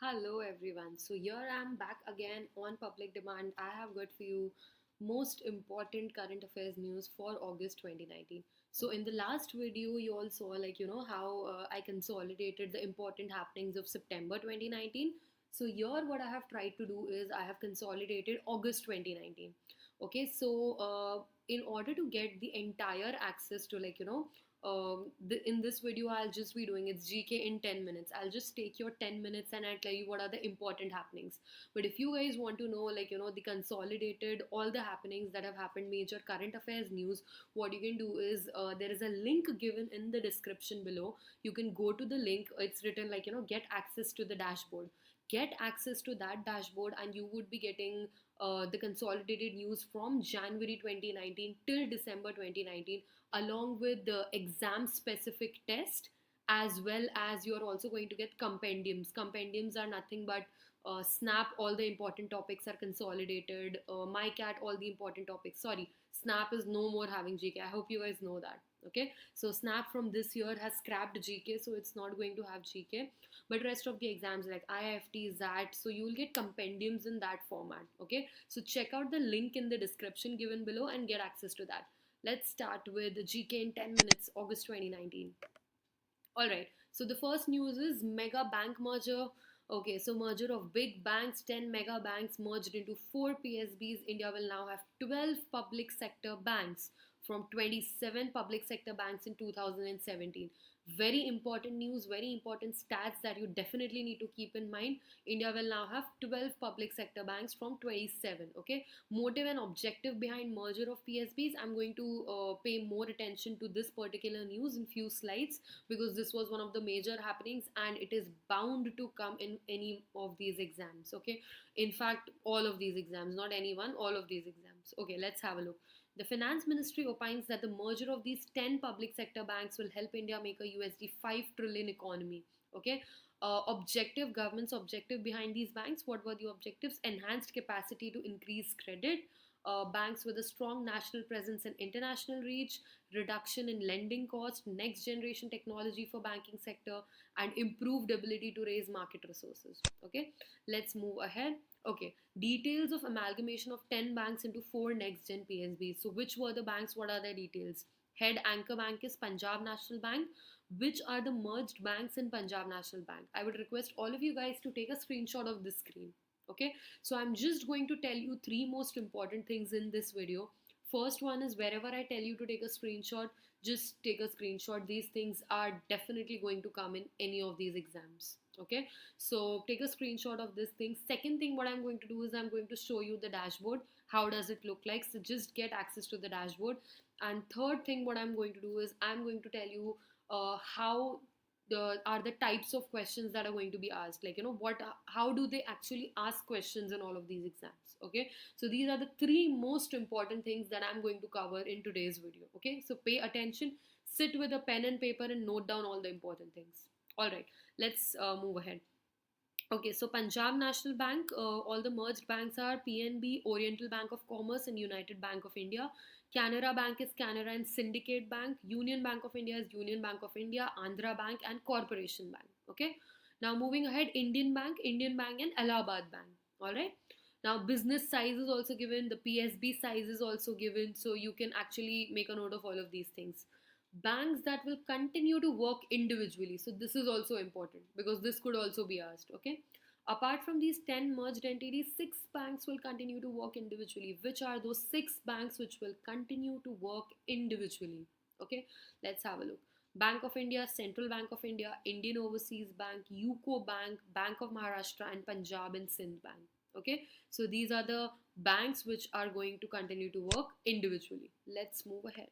Hello everyone. So here I'm back again on public demand. I have got for you most important current affairs news for August 2019. So in the last video you all saw how I consolidated the important happenings of September 2019. So here what I have tried to do is I have consolidated August 2019. Okay, so in order to get the entire access to in this video I'll just be doing it's GK in 10 minutes. I'll just take your 10 minutes and I'll tell you what are the important happenings. But if you guys want to know the consolidated all the happenings that have happened, major current affairs news, what you can do is there is a link given in the description below. You can go to the link. It's written get access to the dashboard. Get access to that dashboard and you would be getting the consolidated news from January 2019 till December 2019, along with the exam specific test, as well as you're also going to get compendiums. Compendiums are nothing but snap, all the important topics are consolidated. MICAT, all the important topics. Sorry, snap is no more having GK. I hope you guys know that. Okay, so snap from this year has scrapped GK, so it's not going to have GK. But rest of the exams like IIFT, ZAT, so you will get compendiums in that format. Okay, so check out the link in the description given below and get access to that. Let's start with GK in 10 minutes, August 2019. All right, so the first news is mega bank merger. Okay, so merger of big banks, 10 mega banks merged into 4 PSBs. India will now have 12 public sector banks from 27 public sector banks in 2017. Very important news, very important stats that you definitely need to keep in mind. India will now have 12 public sector banks from 27. Okay, motive and objective behind merger of PSBs. I'm going to pay more attention to this particular news in few slides because this was one of the major happenings and it is bound to come in any of these exams. Okay, in fact all of these exams, not any one, all of these exams. Okay, let's have a look. The finance ministry opines that the merger of these 10 public sector banks will help India make a USD 5 trillion economy. Okay, objective, government's objective behind these banks, what were the objectives? Enhanced capacity to increase credit, banks with a strong national presence and international reach, reduction in lending cost, next generation technology for banking sector, and improved ability to raise market resources. Okay, let's move ahead. Okay, details of amalgamation of 10 banks into 4 next gen PSBs. So which were the banks? What are their details? Head anchor bank is Punjab National Bank. Which are the merged banks in Punjab National Bank? I would request all of you guys to take a screenshot of this screen. Okay, so I'm just going to tell you 3 most important things in this video. First one is, wherever I tell you to take a screenshot, just take a screenshot. These things are definitely going to come in any of these exams. Okay, so take a screenshot of this thing. Second thing what I'm going to do is I'm going to show you the dashboard. How does it look like? So just get access to the dashboard. And third thing what I'm going to do is I'm going to tell you how are the types of questions that are going to be asked, how do they actually ask questions in all of these exams. Okay, so these are the 3 most important things that I'm going to cover in today's video. Okay, so pay attention, sit with a pen and paper and note down all the important things. All right, let's move ahead. Okay, so Punjab National Bank, all the merged banks are PNB, Oriental Bank of Commerce, and United Bank of India. Canara Bank is Canara and Syndicate Bank. Union Bank of India is Union Bank of India, Andhra Bank, and Corporation Bank. Okay, now moving ahead, Indian Bank, and Allahabad Bank. All right. Now, business size is also given, the PSB size is also given, so you can actually make a note of all of these things. Banks that will continue to work individually. So this is also important because this could also be asked. Okay. Apart from these 10 merged entities, 6 banks will continue to work individually. Which are those 6 banks which will continue to work individually? Okay. Let's have a look. Bank of India, Central Bank of India, Indian Overseas Bank, UCO Bank, Bank of Maharashtra, and Punjab and Sindh Bank. Okay. So these are the banks which are going to continue to work individually. Let's move ahead.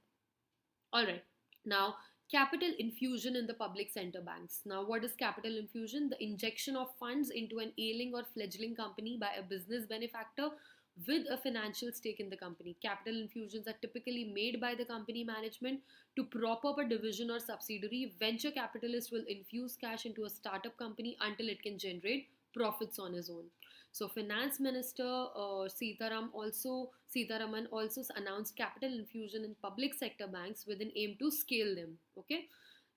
All right. Now, capital infusion in the public center banks. Now, what is capital infusion? The injection of funds into an ailing or fledgling company by a business benefactor with a financial stake in the company. Capital infusions are typically made by the company management to prop up a division or subsidiary. Venture capitalist will infuse cash into a startup company until it can generate profits on its own. So Finance Minister Sitaraman also announced capital infusion in public sector banks with an aim to scale them. Okay.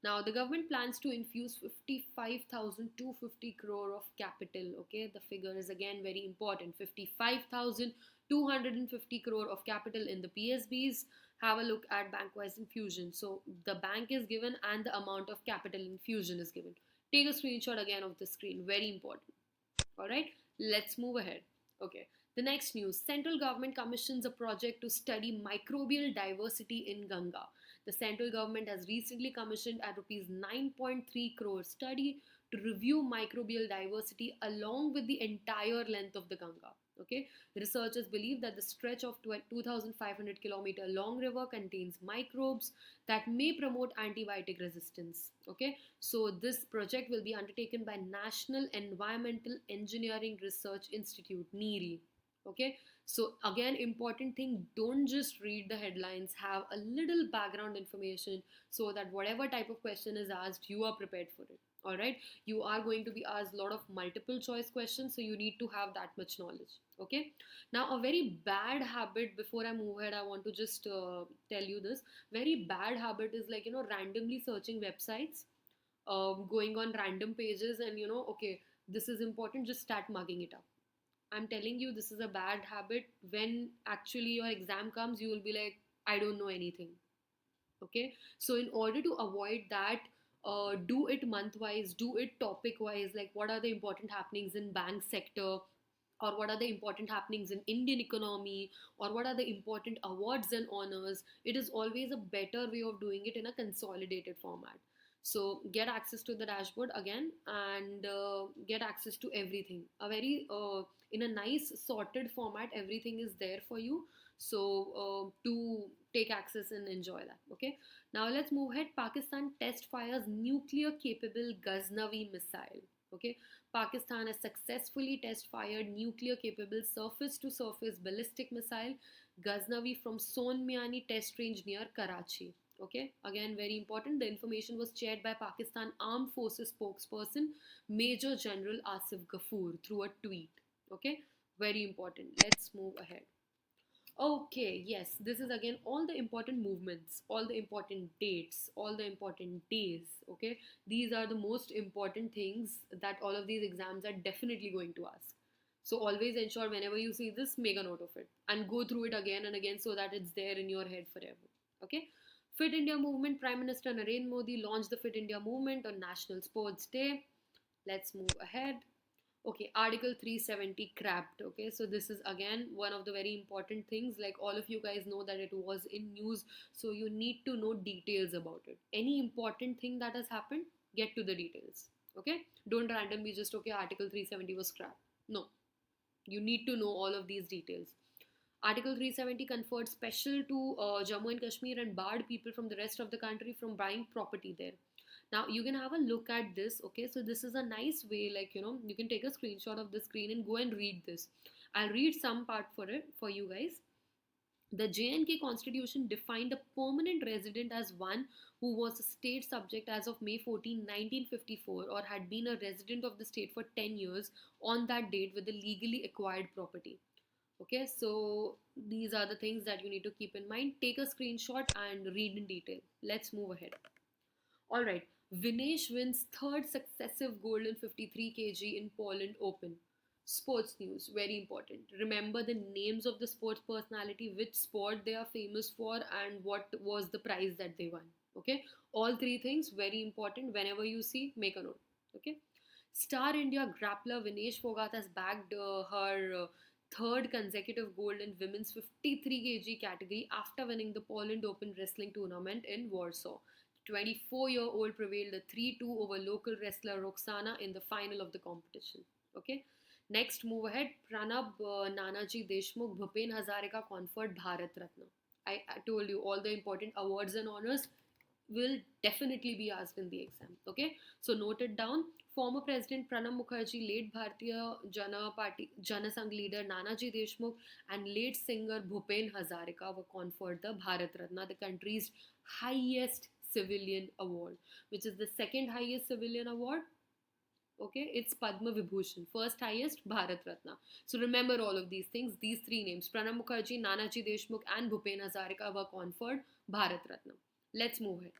Now, the government plans to infuse 55,250 crore of capital. Okay, the figure is again very important. 55,250 crore of capital in the PSBs. Have a look at bank-wise infusion. So the bank is given and the amount of capital infusion is given. Take a screenshot again of the screen. Very important. All right, let's move ahead. Okay, the next news: central government commissions a project to study microbial diversity in Ganga. The central government has recently commissioned a rupees 9.3 crore study to review microbial diversity along with the entire length of the Ganga. Okay, researchers believe that the stretch of 2,500-kilometer long river contains microbes that may promote antibiotic resistance. Okay, so this project will be undertaken by National Environmental Engineering Research Institute, NERI. Okay, so again, important thing, don't just read the headlines, have a little background information so that whatever type of question is asked, you are prepared for it. All right, you are going to be asked a lot of multiple choice questions, so you need to have that much knowledge. Okay, now a very bad habit, before I move ahead, I want to just tell you this very bad habit is like, randomly searching websites, going on random pages, and okay, this is important, just start mugging it up. I'm telling you, this is a bad habit. When actually your exam comes, you will be like, I don't know anything. Okay, so in order to avoid that, do it month wise, do it topic wise, like what are the important happenings in bank sector, or what are the important happenings in Indian economy, or what are the important awards and honors. It is always a better way of doing it in a consolidated format. So get access to the dashboard again, and get access to everything, a very in a nice sorted format, everything is there for you. So to take access and enjoy that. Okay, now let's move ahead. Pakistan test fires nuclear capable Ghaznavi missile. Okay, Pakistan has successfully test fired nuclear capable surface to surface ballistic missile Ghaznavi from Sonmiani test range near Karachi. Okay, again, very important. The information was shared by Pakistan Armed Forces spokesperson Major General Asif Ghafoor through a tweet. Okay, very important. Let's move ahead. Okay, yes, this is again all the important movements, all the important dates, all the important days. Okay, these are the most important things that all of these exams are definitely going to ask. So always ensure whenever you see this, make a note of it and go through it again and again so that it's there in your head forever. Okay, Fit India Movement. Prime Minister Narendra Modi launched the Fit India Movement on National Sports Day. Let's move ahead. Okay, Article 370 cracked. Okay, so this is again one of the very important things. Like all of you guys know that it was in news, so you need to know details about it. Any important thing that has happened, get to the details. Okay, don't randomly just okay, Article 370 was scrapped. No, you need to know all of these details. Article 370 conferred special to Jammu and Kashmir and barred people from the rest of the country from buying property there. Now you can have a look at this. Okay, so this is a nice way, like you can take a screenshot of the screen and go and read this. I'll read some part for it for you guys. The JNK constitution defined a permanent resident as one who was a state subject as of May 14, 1954, or had been a resident of the state for 10 years on that date with the legally acquired property. Okay, so these are the things that you need to keep in mind. Take a screenshot and read in detail. Let's move ahead. All right, Vinesh wins third successive gold in 53 kg in Poland Open. Sports news, very important. Remember the names of the sports personality, which sport they are famous for, and what was the prize that they won. Okay, all three things very important. Whenever you see, make a note. Okay, Star India grappler Vinesh Fogart has bagged her third consecutive gold in women's 53 kg category after winning the Poland Open wrestling tournament in Warsaw. 24-year-old prevailed a 3-2 over local wrestler Roxana in the final of the competition. Okay. Next, move ahead. Pranab Nanaji Deshmukh Bhupen Hazarika conferred Bharat Ratna. I told you all the important awards and honors will definitely be asked in the exam. Okay, so note it down. Former President Pranab Mukherjee, late Bharatiya Jana Sangh leader Nanaji Deshmukh, and late singer Bhupen Hazarika were conferred the Bharat Ratna, the country's highest civilian award, which is the second highest civilian award. Okay, it's Padma Vibhushan. First highest, Bharat Ratna. So remember all of these things. These three names, Pranab Mukherjee, Nanaji Deshmukh, and Bhupen Hazarika, were conferred Bharat Ratna. Let's move ahead.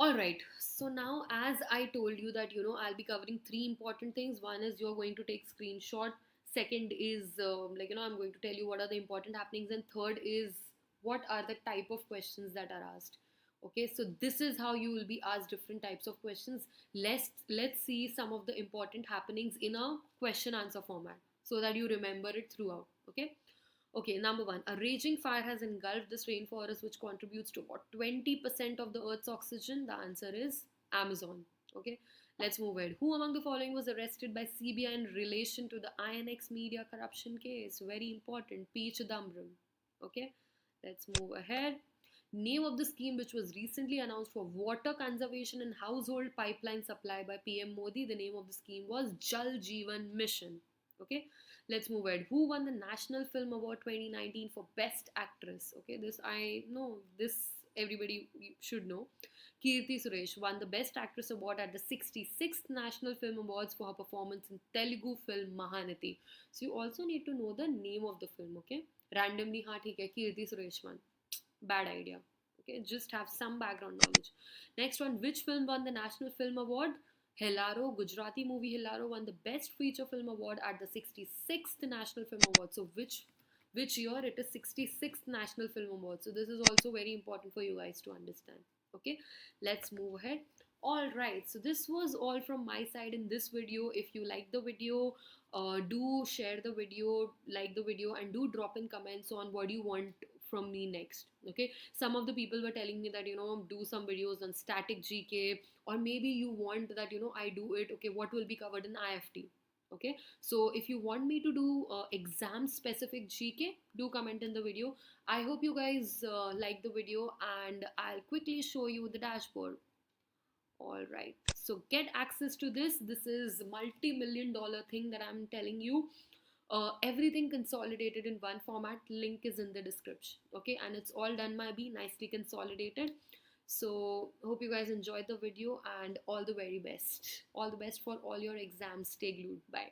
All right. So now, as I told you that I'll be covering three important things. One is you're going to take screenshot. Second is I'm going to tell you what are the important happenings, and third is what are the type of questions that are asked. Okay, so this is how you will be asked different types of questions. Let's see some of the important happenings in a question answer format so that you remember it throughout. Okay. Okay, number one, a raging fire has engulfed this rainforest, which contributes to about 20% of the Earth's oxygen. The answer is Amazon. Okay, let's move ahead. Who among the following was arrested by CBI in relation to the INX media corruption case? Very important. P. Chidambaram. Okay, let's move ahead. Name of the scheme which was recently announced for water conservation and household pipeline supply by PM Modi. The name of the scheme was Jal Jeevan Mission. Okay, let's move ahead. Who won the National Film Award 2019 for Best Actress? Okay, this I know, this everybody should know. Kirti Suresh won the Best Actress Award at the 66th National Film Awards for her performance in Telugu film Mahanati. So you also need to know the name of the film, okay? Randomly, हाँ ठीक है, Kirti Suresh won. Bad idea. Okay, just have some background knowledge. Next one, which film won the National Film Award? Helaro, Gujarati movie Helaro won the Best Feature Film Award at the 66th National Film Award. So which year it is 66th National Film Award. So this is also very important for you guys to understand. Okay, let's move ahead. All right, so this was all from my side in this video. If you like the video, do share the video, like the video, and do drop in comments on what you want from me next. Okay, some of the people were telling me that do some videos on static GK, or maybe you want that I do it. Okay, what will be covered in IFT? Okay, so if you want me to do exam specific GK, do comment in the video. I hope you guys like the video, and I'll quickly show you the dashboard. All right, so get access to this. This is multi-million dollar thing that I'm telling you. Everything consolidated in one format. Link is in the description. Okay, and it's all done by me, nicely consolidated. So hope you guys enjoyed the video, and all the very best. All the best for all your exams. Stay glued. Bye.